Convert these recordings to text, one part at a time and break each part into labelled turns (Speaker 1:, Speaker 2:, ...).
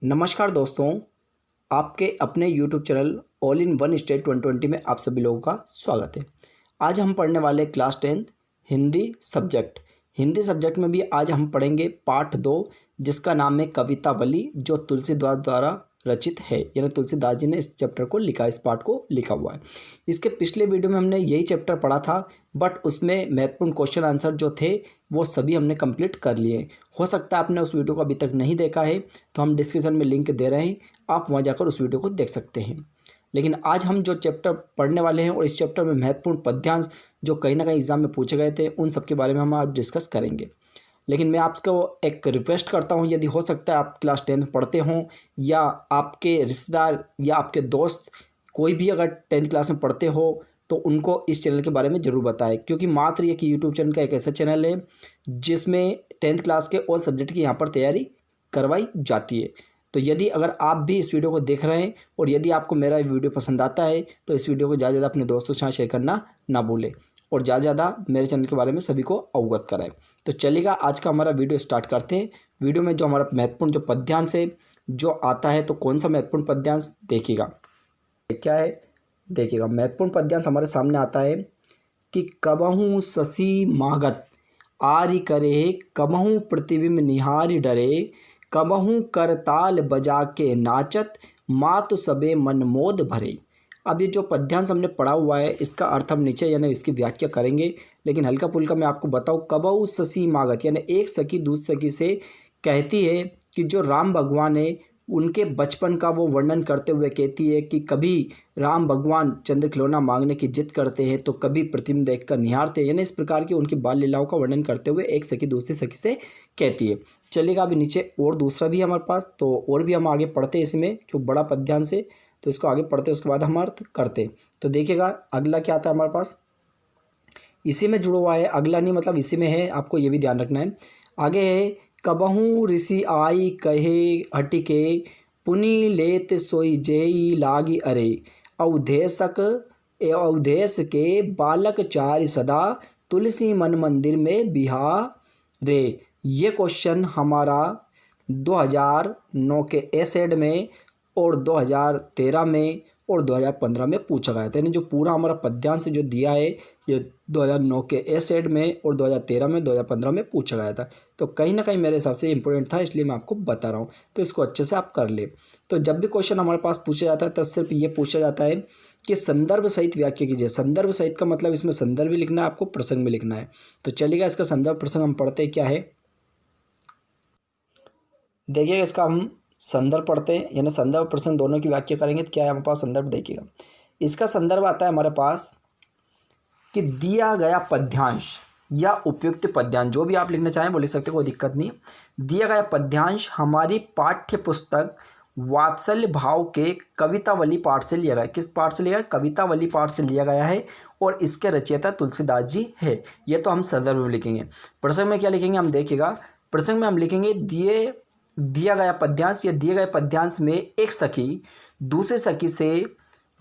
Speaker 1: नमस्कार दोस्तों, आपके अपने YouTube channel all in one state 2020 में आप सभी लोगों का स्वागत है। आज हम पढ़ने वाले क्लास 10th हिंदी सब्जेक्ट में भी आज हम पढ़ेंगे पार्ट 2, जिसका नाम है कवितावली, जो तुलसीदास द्वारा रचित है। यानी तुलसीदास जी ने इस चैप्टर को लिखा, इस पार्ट को लिखा हुआ है। इसके पिछले वीडियो में हमने यही चैप्टर पढ़ा था, बट उसमें महत्वपूर्ण क्वेश्चन आंसर जो थे वो सभी हमने कंप्लीट कर लिए। हो सकता है आपने उस वीडियो को अभी तक नहीं देखा है, तो हम डिस्क्रिप्शन में लिंक दे रहे हैं, आप वहाँ जाकर उस वीडियो को देख सकते हैं। लेकिन आज हम जो चैप्टर पढ़ने वाले हैं और इस चैप्टर में महत्वपूर्ण पद्यांश जो कहीं ना कहीं एग्जाम में पूछे गए थे, उन सब के बारे में हम आज डिस्कस करेंगे। लेकिन मैं आपको एक रिक्वेस्ट करता हूं, यदि हो सकता है आप क्लास 10 पढ़ते हों या आपके रिश्तेदार या आपके दोस्त कोई भी अगर 10th क्लास में पढ़ते हो, तो उनको इस चैनल के बारे में ज़रूर बताएं। क्योंकि मात्र ये कि यूट्यूब चैनल का एक ऐसा चैनल है जिसमें 10th क्लास के ऑल सब्जेक्ट की यहाँ पर तैयारी करवाई जाती है। तो यदि अगर आप भी इस वीडियो को देख रहे हैं और यदि आपको मेरा वीडियो पसंद आता है, तो इस वीडियो को ज़्यादा से ज़्यादा अपने दोस्तों के साथ शेयर करना ना भूलें और ज़्यादा से ज़्यादा मेरे चैनल के बारे में सभी को अवगत कराएं। तो चलिएगा, आज का हमारा वीडियो स्टार्ट करते हैं। वीडियो में जो हमारा महत्वपूर्ण जो पद्यांश है जो आता है, तो कौन सा महत्वपूर्ण पद्यांश देखिएगा, क्या है देखिएगा। महत्वपूर्ण पद्यांश हमारे सामने आता है कि कबहू शशि मागत आरि करे, कबहू प्रतिबिंब निहारि डरे, कबहू करताल बजा के नाचत, मातु सबे मन मोद भरे। अब ये जो पद्यांश हमने पढ़ा हुआ है, इसका अर्थ हम नीचे यानी इसकी व्याख्या करेंगे, लेकिन हल्का फुल्का मैं आपको बताऊँ। कबहू शशि मागत यानी एक सखी दूसरी सखी से कहती है कि जो राम भगवान है उनके बचपन का वो वर्णन करते हुए कहती है कि कभी राम भगवान चंद्र खिलौना मांगने की जिद करते हैं, तो कभी प्रतिबिंब देखकर निहारते हैं। यानी इस प्रकार की उनकी बाल लीलाओं का वर्णन करते हुए एक सखी दूसरी सखी से कहती है। चलिएगा, अभी नीचे और दूसरा भी हमारे पास, तो और भी हम आगे पढ़ते हैं इसमें, जो बड़ा पद्यांश है, तो इसको आगे पढ़ते उसके बाद हम अर्थ करते। तो देखिएगा अगला क्या आता है हमारे पास, इसी में जुड़ा हुआ है, अगला नहीं मतलब इसी में है, आपको ये भी ध्यान रखना है। आगे है कबहू ऋषि आई कहे हटिके, पुनि लेत सोई जेई लागी अरे, अवधेश के बालक चारि सदा, तुलसी मन मंदिर में बिहारे। ये क्वेश्चन हमारा 2009 के एसेड में और 2013 में और 2015 में पूछा गया था। यानी जो पूरा हमारा पद्यांश जो दिया है, ये 2009 के एसेड में और 2013 में 2015 में पूछा गया था। तो कहीं ना कहीं मेरे हिसाब से इंपॉर्टेंट था, इसलिए मैं आपको बता रहा हूँ। तो इसको अच्छे से आप कर ले। तो जब भी क्वेश्चन हमारे पास पूछा जाता है, तब सिर्फ ये पूछा जाता है कि संदर्भ सहित व्याख्या कीजिए। संदर्भ सहित का मतलब इसमें संदर्भ भी लिखना है, आपको प्रसंग भी लिखना है। तो चलिएगा, इसका संदर्भ प्रसंग हम पढ़ते हैं क्या है, देखिएगा। इसका हम संदर्भ पढ़ते हैं, यानी संदर्भ प्रसंग दोनों की व्याख्या करेंगे। तो क्या है हमारे पास संदर्भ, देखिएगा। इसका संदर्भ आता है हमारे पास कि दिया गया पद्यांश या उपयुक्त पद्यांश, जो भी आप लिखना चाहें वो लिख सकते हैं, कोई दिक्कत नहीं। दिया गया पद्यांश हमारी पाठ्य पुस्तक वात्सल्य भाव के कवितावली पाठ से लिया गया। किस पाठ से लिया गया? कवितावली पाठ से लिया गया है, और इसके रचयिता तुलसीदास जी है। ये तो हम संदर्भ में लिखेंगे। प्रसंग में क्या लिखेंगे हम, देखिएगा। प्रसंग में हम लिखेंगे दिया गया पद्यांश, या दिए गए पद्यांश में एक सखी दूसरी सखी से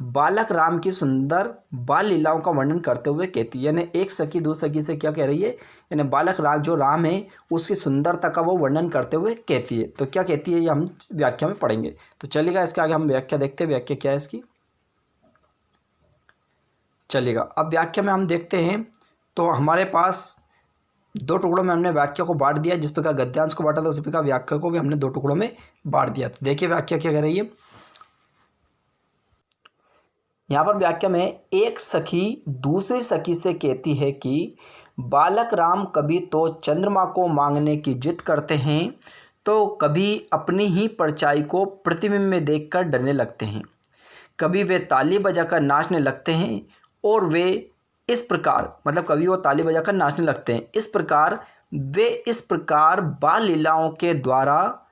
Speaker 1: बालक राम की सुंदर बाल लीलाओं का वर्णन करते हुए कहती है। यानी एक सखी दूसरी सखी से क्या कह रही है, यानी बालक राम जो राम है उसकी सुंदरता का वो वर्णन करते हुए कहती है। तो क्या कहती है ये हम व्याख्या में पढ़ेंगे। तो चलिएगा, इसके आगे हम व्याख्या देखते हैं। व्याख्या क्या है इसकी, चलिएगा। अब व्याख्या में हम देखते हैं, तो हमारे पास दो टुकड़ों में हमने व्याख्या को बांट दिया। जिस प्रकार गद्यांश को बांटा था, उसी प्रकार व्याख्या को भी हमने दो टुकड़ों में बांट दिया। तो देखिए व्याख्या क्या कह रही है। यहाँ पर व्याख्या में एक सखी दूसरी सखी से कहती है कि बालक राम कभी तो चंद्रमा को मांगने की जिद करते हैं, तो कभी अपनी ही परछाई को प्रतिबिंब में देखकर डरने लगते हैं, कभी वे ताली बजाकर नाचने लगते हैं, और वे इस प्रकार मतलब कभी वो ताली बजाकर नाचने लगते हैं, इस प्रकार बाल लीलाओं के द्वारा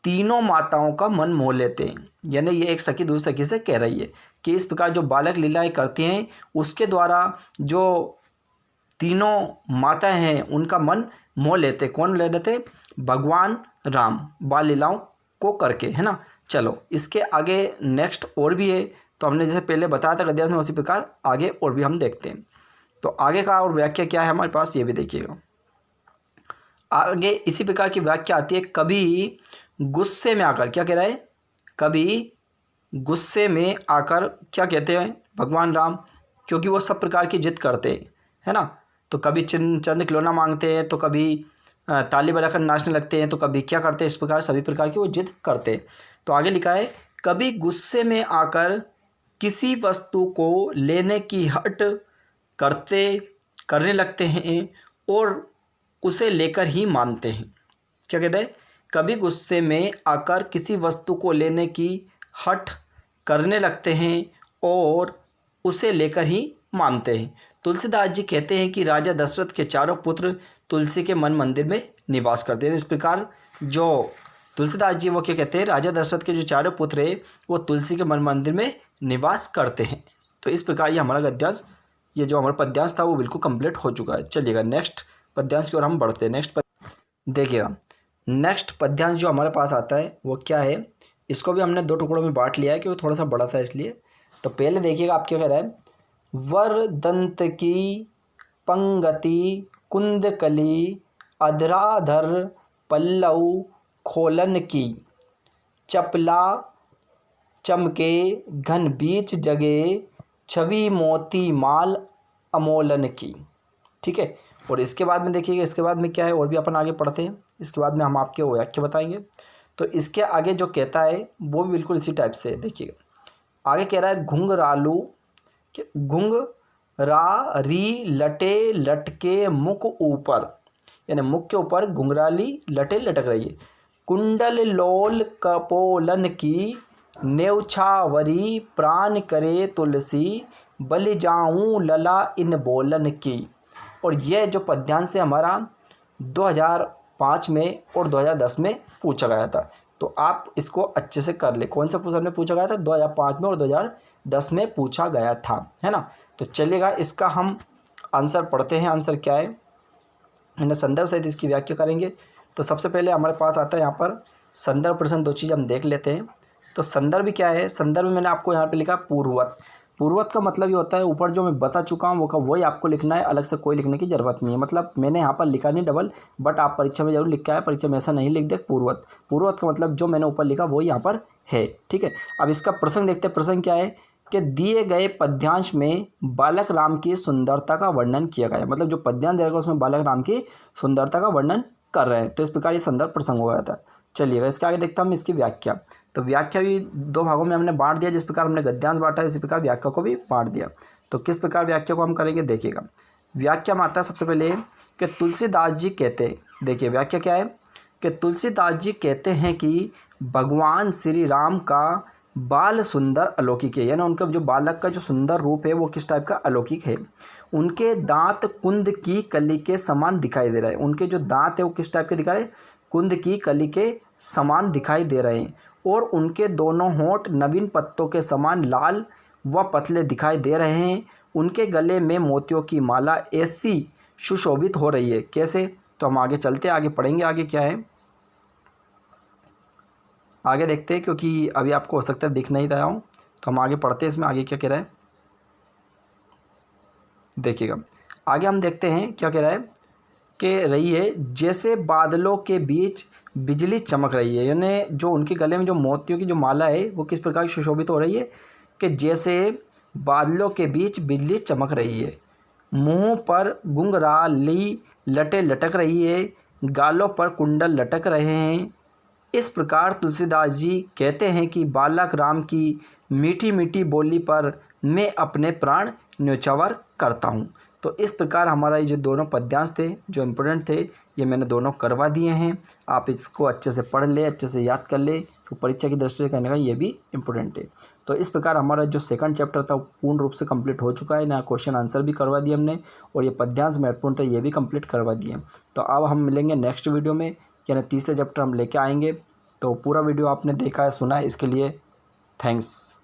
Speaker 1: तीनों माताओं का मन मोह लेते हैं। यानी ये एक सखी दूसरी सखी से कह रही है कि इस प्रकार जो बालक लीलाएं करती हैं, उसके द्वारा जो तीनों माताएं हैं उनका मन मोह लेते। कौन ले लेते? भगवान राम बाल लीलाओं को करके, है ना। चलो, इसके आगे नेक्स्ट और भी है। तो हमने जैसे पहले बताया था गद्यांश में, उसी प्रकार आगे और भी हम देखते हैं। तो आगे का और व्याख्या क्या है हमारे पास, ये भी देखिएगा। आगे इसी प्रकार की व्याख्या आती है। कभी गुस्से में आकर, क्या कह रहा है, कभी गुस्से में आकर क्या कहते हैं भगवान राम, क्योंकि वो सब प्रकार की जिद करते हैं, है ना। तो कभी चंद खिलौना मांगते हैं, तो कभी ताली बजाकर नाचने लगते हैं, तो कभी क्या करते हैं, इस प्रकार सभी प्रकार की वो जिद करते हैं। तो आगे लिखा है, कभी गुस्से में आकर किसी वस्तु को लेने की हट करने लगते हैं और उसे लेकर ही मानते हैं। क्या कहते हैं, कभी गुस्से में आकर किसी वस्तु को लेने की हट करने लगते हैं और उसे लेकर ही मानते हैं। तुलसीदास जी कहते हैं कि राजा दशरथ के चारों पुत्र तुलसी के मन मंदिर में निवास करते हैं। इस प्रकार जो तुलसीदास जी वो क्या कहते हैं, राजा दशरथ के जो चारों पुत्र हैं वो तुलसी के मन मंदिर में निवास करते हैं। तो इस प्रकार ये हमारा गद्यांश, ये जो हमारा पद्यांश था वो बिल्कुल कंप्लीट हो चुका है। चलिएगा नेक्स्ट पद्यांश की ओर हम बढ़ते हैं। देखिएगा नेक्स्ट पद्यांश जो हमारे पास आता है वो क्या है, इसको भी हमने 2 टुकड़ों में बांट लिया है क्योंकि थोड़ा सा बड़ा था इसलिए। तो पहले देखिएगा आप क्या कह रहा है, वरदंत की पंगति कुंदकली अधराधर पल्लव खोलन की, चपला चमके घन बीच जगे छवि मोती माल अमोलन की। ठीक है, और इसके बाद में देखिएगा, इसके बाद में क्या है और भी अपन आगे पढ़ते हैं। इसके बाद में हम आपके व्याख्या बताएंगे। तो इसके आगे जो कहता है वो भी बिल्कुल इसी टाइप से देखिएगा। आगे कह रहा है, घुंघरालू घुंघरा री लटे लटके मुख ऊपर, यानी मुख के ऊपर घुंघराली लटे लटक रही है। कुंडल लोल कपोलन की नेवछावरी प्राण करे तुलसी, बलि जाऊं लला इन बोलन की। और यह जो पद्यांश है हमारा 2005 में और 2010 में पूछा गया था। तो आप इसको अच्छे से कर ले। कौन सा क्वेश्चन में पूछा गया था, 2005 में और 2010 में पूछा गया था, है ना। तो चलिएगा इसका हम आंसर पढ़ते हैं। आंसर क्या है, मैंने संदर्भ सहित इसकी व्याख्या करेंगे। तो सबसे पहले हमारे पास आता है यहाँ पर संदर्भ प्रश्न, 2 चीज़ हम देख लेते हैं। तो संदर्भ क्या है, संदर्भ मैंने आपको यहाँ पे लिखा पूर्ववत। पूर्ववत का मतलब ये होता है ऊपर जो मैं बता चुका हूँ वो वही आपको लिखना है, अलग से कोई लिखने की ज़रूरत नहीं है। मतलब मैंने यहाँ पर लिखा नहीं डबल, बट आप परीक्षा में जरूर लिख के आए, परीक्षा में ऐसा नहीं लिख दे पूर्ववत। पूर्ववत का मतलब जो मैंने ऊपर लिखा वही यहाँ पर है। ठीक है, अब इसका प्रसंग देखते हैं। प्रसंग क्या है कि दिए गए पद्यांश में बालक राम की सुंदरता का वर्णन किया गया है। मतलब जो पद्यांश दे रखा है उसमें बालक राम की सुंदरता का वर्णन कर रहे हैं। तो इस प्रकार ये संदर्भ प्रसंग हो गया था। चलिएगा इसके आगे देखते हैं हम इसकी व्याख्या। तो व्याख्या भी 2 भागों में हमने बांट दिया। जिस प्रकार हमने गद्यांश बांटा है उसी प्रकार व्याख्या को भी बांट दिया। तो किस प्रकार व्याख्या को हम करेंगे देखिएगा। व्याख्या में आता है सबसे पहले कि तुलसीदास जी कहते हैं, देखिए व्याख्या क्या है कि तुलसीदास जी कहते हैं कि भगवान श्री राम का बाल सुंदर अलौकिक है, यानी उनका जो बालक का जो सुंदर रूप है वो किस टाइप का अलौकिक है। उनके दांत कुंद की कली के समान दिखाई दे रहे हैं। उनके जो दांत है वो किस टाइप के दिखा रहे हैं, कुंद की कली के समान दिखाई दे रहे हैं। और उनके दोनों होंठ नवीन पत्तों के समान लाल व पतले दिखाई दे रहे हैं। उनके गले में मोतियों की माला ऐसी सुशोभित हो रही है। कैसे, तो हम आगे चलते आगे पढ़ेंगे आगे क्या है, आगे देखते हैं क्योंकि अभी आपको हो सकता है दिख नहीं रहा हूँ। तो हम आगे पढ़ते हैं इसमें आगे क्या कह रहा है देखिएगा। आगे हम देखते हैं क्या कह रहा है कि रही है जैसे बादलों के बीच बिजली चमक रही है, यानी जो उनके गले में जो मोतियों की जो माला है वो किस प्रकार सुशोभित हो रही है कि जैसे बादलों के बीच बिजली चमक रही है। मुंह पर घुंघराली लटें लटक रही है, गालों पर कुंडल लटक रहे हैं। इस प्रकार तुलसीदास जी कहते हैं कि बालक राम की मीठी मीठी बोली पर मैं अपने प्राण न्योछावर करता हूँ। तो इस प्रकार हमारा ये जो दोनों पद्यांश थे जो इम्पोर्टेंट थे ये मैंने दोनों करवा दिए हैं। आप इसको अच्छे से पढ़ ले, अच्छे से याद कर ले, तो परीक्षा की दृष्टि से करने का ये भी इम्पोर्टेंट है। तो इस प्रकार हमारा जो सेकंड चैप्टर था वो पूर्ण रूप से कंप्लीट हो चुका है। नया क्वेश्चन आंसर भी करवा दिए हमने और ये पद्यांश महत्वपूर्ण था ये भी कंप्लीट करवा दिए। तो अब हम मिलेंगे नेक्स्ट वीडियो में, यानी तीसरे चैप्टर हम लेके आएंगे। तो पूरा वीडियो आपने देखा है सुना है, इसके लिए थैंक्स।